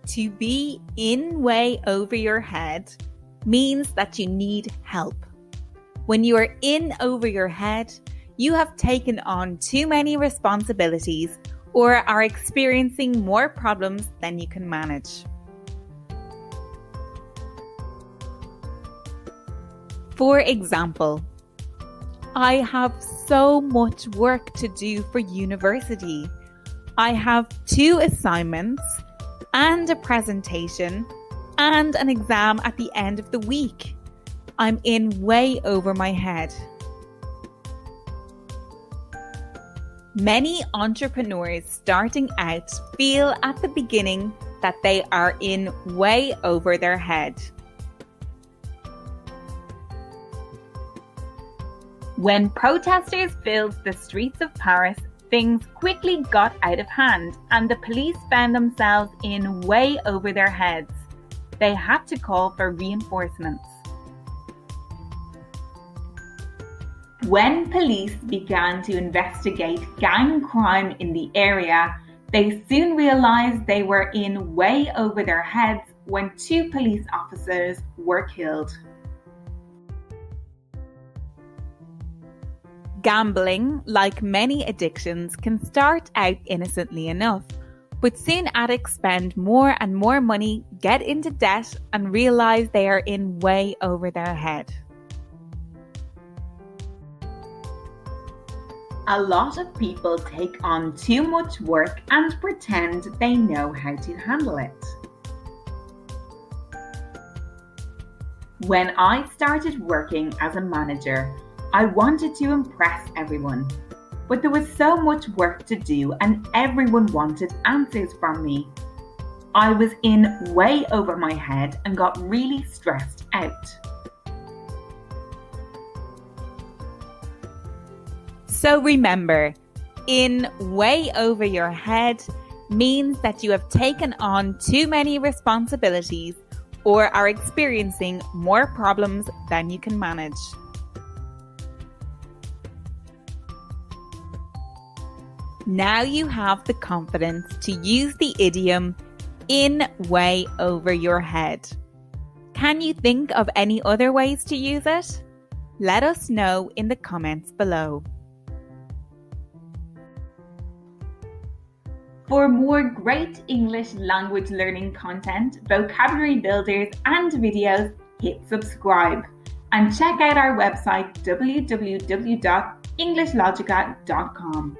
To be in way over your head means that you need help. When you are in over your head, you have taken on too many responsibilities or are experiencing more problems than you can manage. For example, I have so much work to do for university. I have 2 assignments and a presentation and an exam at the end of the week. I'm in way over my head. Many entrepreneurs starting out feel at the beginning that they are in way over their head. When protesters filled the streets of Paris, things quickly got out of hand and the police found themselves in way over their heads. They had to call for reinforcements. When police began to investigate gang crime in the area, they soon realized they were in way over their heads when 2 police officers were killed. Gambling, like many addictions, can start out innocently enough, but soon addicts spend more and more money, get into debt, and realize they are in way over their head. A lot of people take on too much work and pretend they know how to handle it. When I started working as a manager, I wanted to impress everyone, but there was so much work to do and everyone wanted answers from me. I was in way over my head and got really stressed out. So remember, in way over your head means that you have taken on too many responsibilities or are experiencing more problems than you can manage. Now you have the confidence to use the idiom in way over your head. Can you think of any other ways to use it? Let us know in the comments below. For more great English language learning content, vocabulary builders and videos, hit subscribe and check out our website www.EnglishLogica.com.